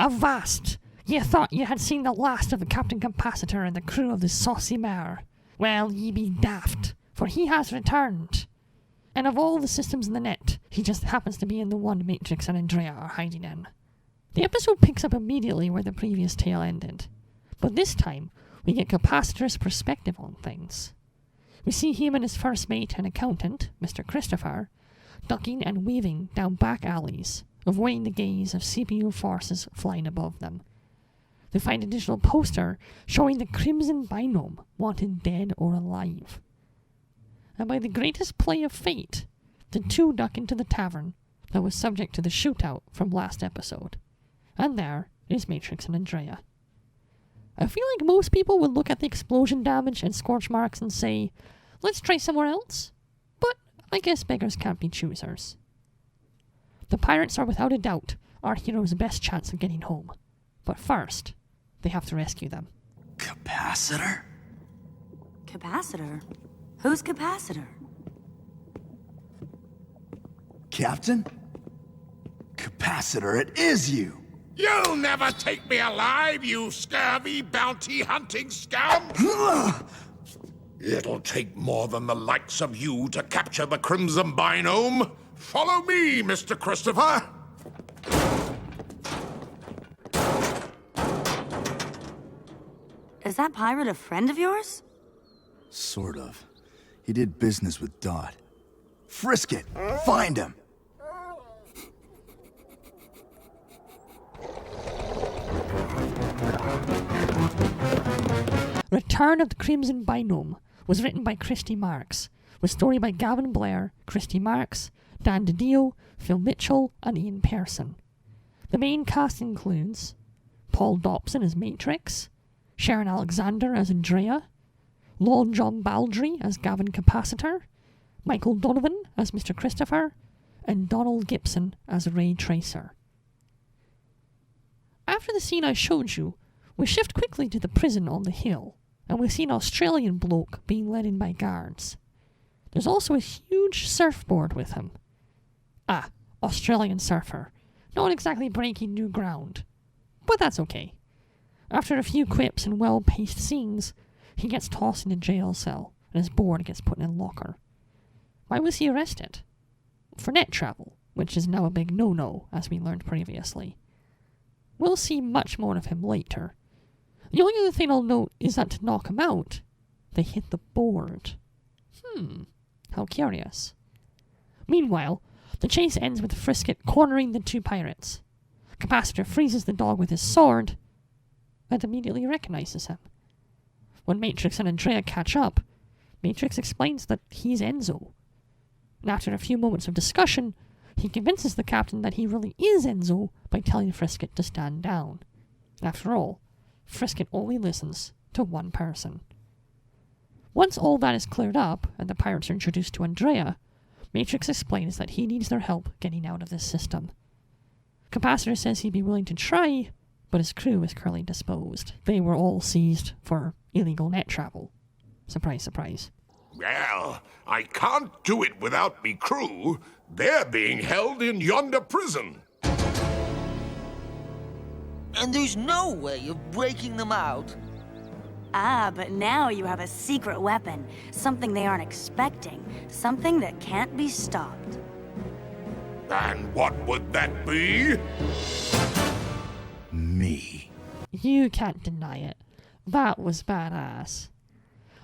Avast! Ye thought ye had seen the last of the Captain Capacitor and the crew of the Saucy Mare. Well, ye be daft, for he has returned. And of all the systems in the net, he just happens to be in the one Matrix and Andraia are hiding in. The episode picks up immediately where the previous tale ended, but this time we get Capacitor's perspective on things. We see him and his first mate and accountant, Mr. Christopher, ducking and weaving down back alleys, avoiding the gaze of CPU forces flying above them. They find a digital poster showing the Crimson Binome wanted dead or alive. And by the greatest play of fate, the two duck into the tavern that was subject to the shootout from last episode. And there is Matrix and Andraia. I feel like most people would look at the explosion damage and scorch marks and say, let's try somewhere else. But I guess beggars can't be choosers. The pirates are without a doubt our hero's best chance of getting home. But first, they have to rescue them. Capacitor? Capacitor? Who's Capacitor? Captain? Capacitor, it is you! You'll never take me alive, you scurvy bounty-hunting scum! It'll take more than the likes of you to capture the Crimson Binome. Follow me, Mr. Christopher. Is that pirate a friend of yours? Sort of. He did business with Dot. Frisk it! Find him! Return of the Crimson Binome was written by Christy Marks, with story by Gavin Blair, Christy Marks, Dan DiDio, Phil Mitchell, and Ian Pearson. The main cast includes Paul Dobson as Matrix, Sharon Alexander as Andraia, Lon John Baldry as Gavin Capacitor, Michael Donovan as Mr. Christopher, and Donald Gibson as Ray Tracer. After the scene I showed you, we shift quickly to the prison on the hill, and we see an Australian bloke being led in by guards. There's also a huge surfboard with him. Australian surfer. Not exactly breaking new ground. But that's okay. After a few quips and well-paced scenes, he gets tossed in a jail cell, and his board gets put in a locker. Why was he arrested? For net travel, which is now a big no-no, as we learned previously. We'll see much more of him later. The only other thing I'll note is that to knock him out, they hit the board. How curious. Meanwhile, the chase ends with Frisket cornering the two pirates. Capacitor freezes the dog with his sword, and immediately recognizes him. When Matrix and Andraia catch up, Matrix explains that he's Enzo. And after a few moments of discussion, he convinces the captain that he really is Enzo by telling Frisket to stand down. After all, Frisket only listens to one person. Once all that is cleared up, and the pirates are introduced to Andraia, Matrix explains that he needs their help getting out of this system. Capacitor says he'd be willing to try, but his crew is currently disposed. They were all seized for illegal net travel. Surprise, surprise. Well, I can't do it without me crew. They're being held in yonder prison. And there's no way of breaking them out. But now you have a secret weapon. Something they aren't expecting. Something that can't be stopped. And what would that be? Me. You can't deny it. That was badass.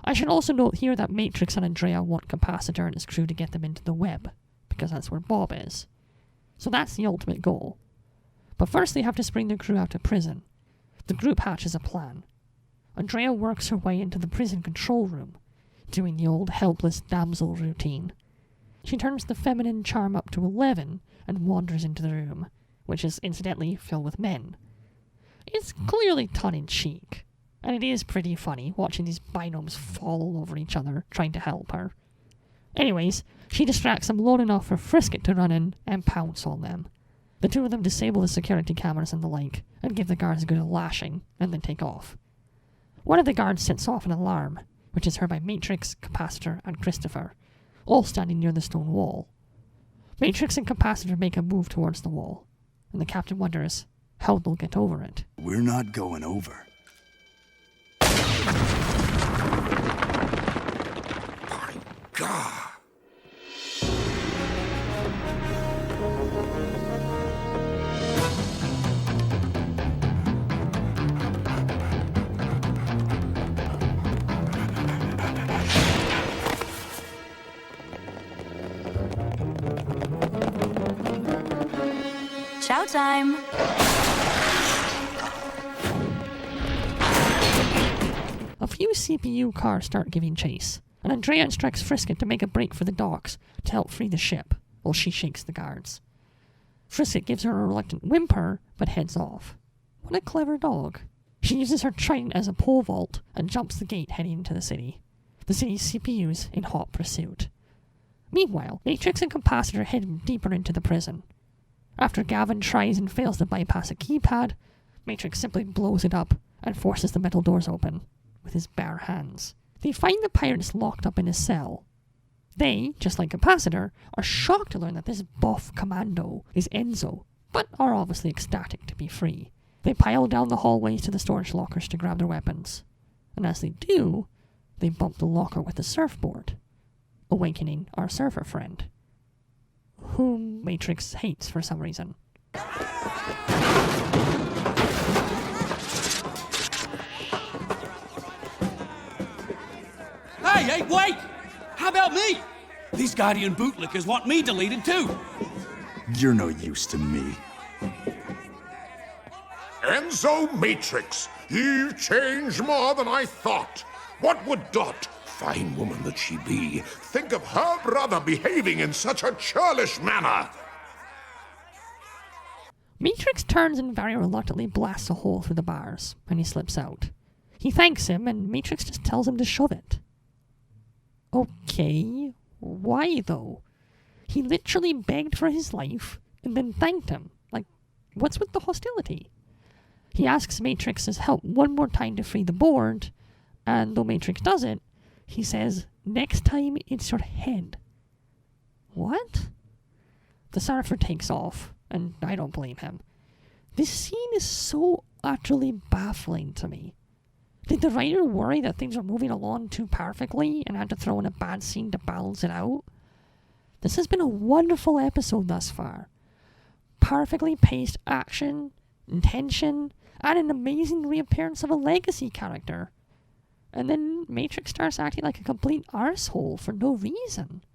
I should also note here that Matrix and Andraia want Capacitor and his crew to get them into the web, because that's where Bob is. So that's the ultimate goal. But first they have to spring their crew out of prison. The group hatches a plan. Andraia works her way into the prison control room, doing the old helpless damsel routine. She turns the feminine charm up to 11 and wanders into the room, which is incidentally filled with men. It's clearly tongue-in-cheek, and it is pretty funny watching these binomes fall all over each other trying to help her. Anyways, she distracts them long enough for Frisket to run in and pounce on them. The two of them disable the security cameras and the like, and give the guards a good lashing, and then take off. One of the guards sets off an alarm, which is heard by Matrix, Capacitor, and Christopher, all standing near the stone wall. Matrix and Capacitor make a move towards the wall, and the captain wonders, how they'll get over it. We're not going over. My God. Chow time. A few CPU cars start giving chase, and Andraia instructs Frisket to make a break for the docks to help free the ship, while she shakes the guards. Frisket gives her a reluctant whimper, but heads off. What a clever dog. She uses her trident as a pole vault and jumps the gate heading into the city. The city's CPUs in hot pursuit. Meanwhile, Matrix and Capacitor head deeper into the prison. After Gavin tries and fails to bypass a keypad, Matrix simply blows it up and forces the metal doors open with his bare hands. They find the pirates locked up in a cell. They, just like Capacitor, are shocked to learn that this buff commando is Enzo, but are obviously ecstatic to be free. They pile down the hallways to the storage lockers to grab their weapons, and as they do, they bump the locker with the surfboard, awakening our surfer friend, whom Matrix hates for some reason. Hey, wait! How about me? These Guardian bootlickers want me deleted too. You're no use to me. Enzo Matrix, you've changed more than I thought. What would Dot, fine woman that she be, think of her brother behaving in such a churlish manner? Matrix turns and very reluctantly blasts a hole through the bars, and he slips out. He thanks him, and Matrix just tells him to shove it. Okay, why though? He literally begged for his life, and then thanked him. Like, what's with the hostility? He asks Matrix's help one more time to free the board, and though Matrix does it, he says, "Next time it's your head." What? The surfer takes off, and I don't blame him. This scene is so utterly baffling to me. Did the writer worry that things were moving along too perfectly and had to throw in a bad scene to balance it out? This has been a wonderful episode thus far. Perfectly paced action, tension, and an amazing reappearance of a legacy character. And then Matrix starts acting like a complete arsehole for no reason.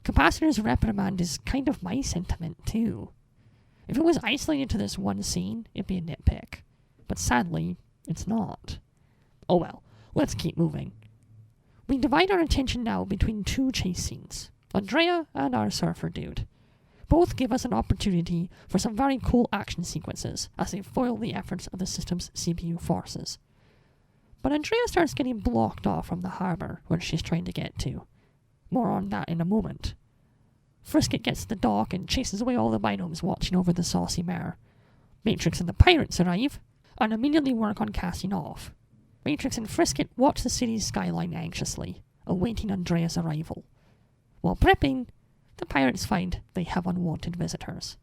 Capacitor's reprimand is kind of my sentiment too. If it was isolated to this one scene, it'd be a nitpick. But sadly, it's not. Oh well, let's keep moving. We divide our attention now between two chase scenes, Andraia and our surfer dude. Both give us an opportunity for some very cool action sequences as they foil the efforts of the system's CPU forces. But Andraia starts getting blocked off from the harbour where she's trying to get to. More on that in a moment. Frisket gets to the dock and chases away all the Binomes watching over the Saucy Mare. Matrix and the pirates arrive and immediately work on casting off. Matrix and Frisket watch the city's skyline anxiously, awaiting Andraia's arrival. While prepping, the pirates find they have unwanted visitors.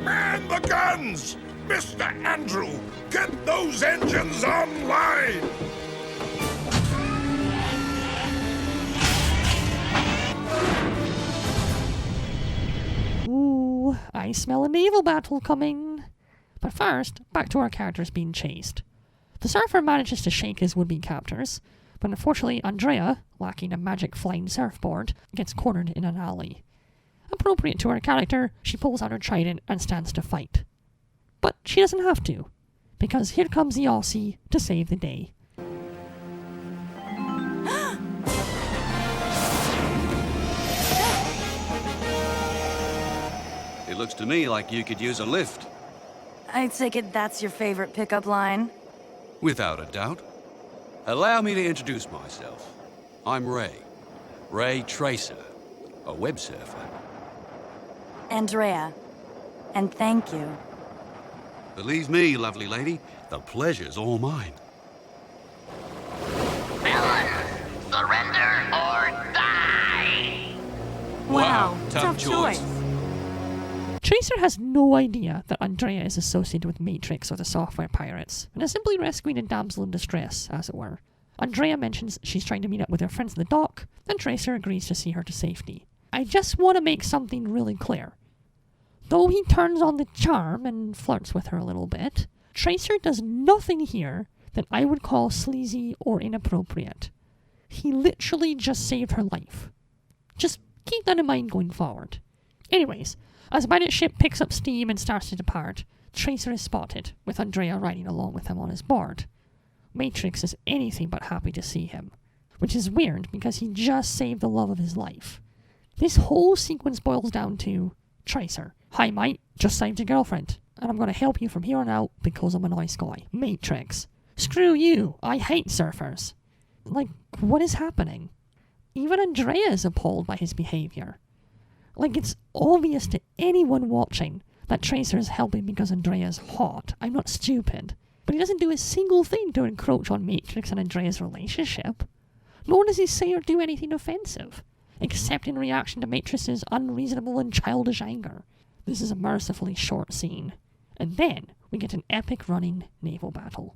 Man the guns! Mr. Andrew, get those engines online! Ooh, I smell a naval battle coming. But first, back to our characters being chased. The surfer manages to shake his would-be captors, but unfortunately Andraia, lacking a magic flying surfboard, gets cornered in an alley. Appropriate to her character, she pulls out her trident and stands to fight. But she doesn't have to, because here comes the Aussie to save the day. It looks to me like you could use a lift. I take it that's your favorite pickup line? Without a doubt. Allow me to introduce myself. I'm Ray Tracer, a web surfer. Andraia. And thank you. Believe me, lovely lady, the pleasure's all mine. choice. Tracer has no idea that Andraia is associated with Matrix or the software pirates, and is simply rescuing a damsel in distress, as it were. Andraia mentions she's trying to meet up with her friends in the dock, and Tracer agrees to see her to safety. I just want to make something really clear. Though he turns on the charm and flirts with her a little bit, Tracer does nothing here that I would call sleazy or inappropriate. He literally just saved her life. Just keep that in mind going forward. Anyways, as the pirate ship picks up steam and starts to depart, Tracer is spotted, with Andraia riding along with him on his board. Matrix is anything but happy to see him, which is weird because he just saved the love of his life. This whole sequence boils down to Tracer. Hi mate, just saved your girlfriend, and I'm going to help you from here on out because I'm a nice guy. Matrix. Screw you, I hate surfers. Like, what is happening? Even Andraia is appalled by his behaviour. Like, it's obvious to anyone watching that Tracer is helping because Andraia is hot. I'm not stupid. But he doesn't do a single thing to encroach on Matrix and Andraia's relationship. Nor does he say or do anything offensive, except in reaction to Matrix's unreasonable and childish anger. This is a mercifully short scene. And then we get an epic running naval battle.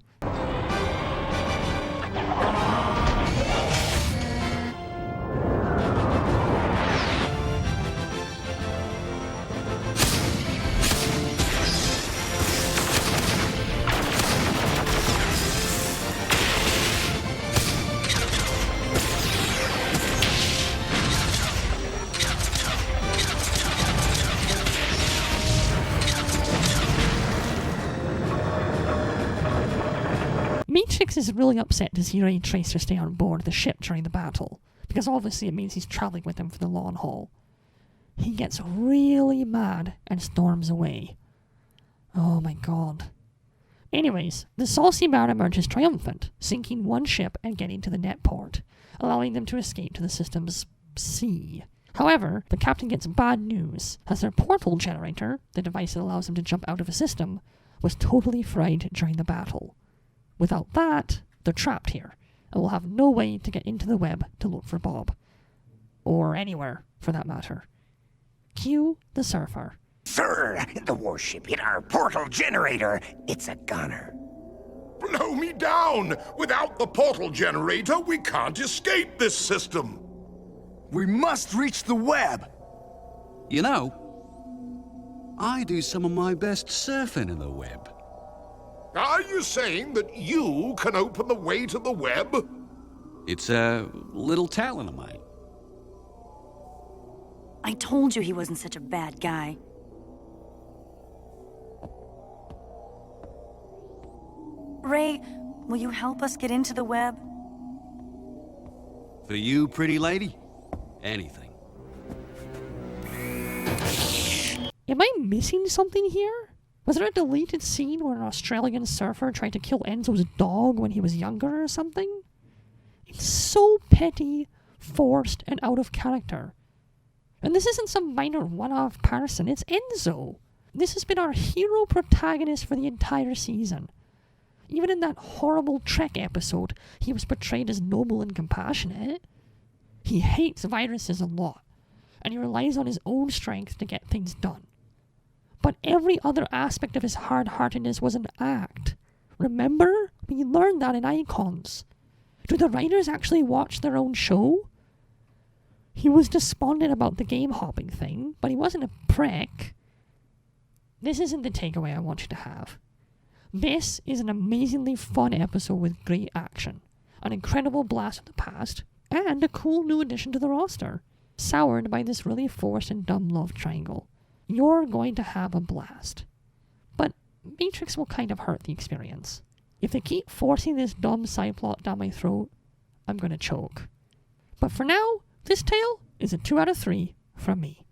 Matrix is really upset to see Ray and Tracer stay on board the ship during the battle, because obviously it means he's travelling with them for the long haul. He gets really mad and storms away. Oh my god. Anyways, the Saucy Mare emerges triumphant, sinking one ship and getting to the net port, allowing them to escape to the system's sea. However, the captain gets bad news, as their portal generator, the device that allows them to jump out of a system, was totally fried during the battle. Without that, they're trapped here, and will have no way to get into the web to look for Bob. Or anywhere, for that matter. Cue the surfer. Sir, the warship hit our portal generator. It's a gunner. Blow me down! Without the portal generator, we can't escape this system. We must reach the web! You know, I do some of my best surfing in the web. Are you saying that you can open the way to the web? It's a little talent of mine. I told you he wasn't such a bad guy. Ray, will you help us get into the web? For you, pretty lady, anything. Am I missing something here? Was there a deleted scene where an Australian surfer tried to kill Enzo's dog when he was younger or something? It's so petty, forced, and out of character. And this isn't some minor one-off person, it's Enzo. This has been our hero protagonist for the entire season. Even in that horrible Trek episode, he was portrayed as noble and compassionate. He hates viruses a lot, and he relies on his own strength to get things done. But every other aspect of his hard-heartedness was an act. Remember? We learned that in Icons. Do the writers actually watch their own show? He was despondent about the game-hopping thing, but he wasn't a prick. This isn't the takeaway I want you to have. This is an amazingly fun episode with great action, an incredible blast from the past, and a cool new addition to the roster, soured by this really forced and dumb love triangle. You're going to have a blast. But Matrix will kind of hurt the experience. If they keep forcing this dumb side plot down my throat, I'm going to choke. But for now, this tale is a 2 out of 3 from me.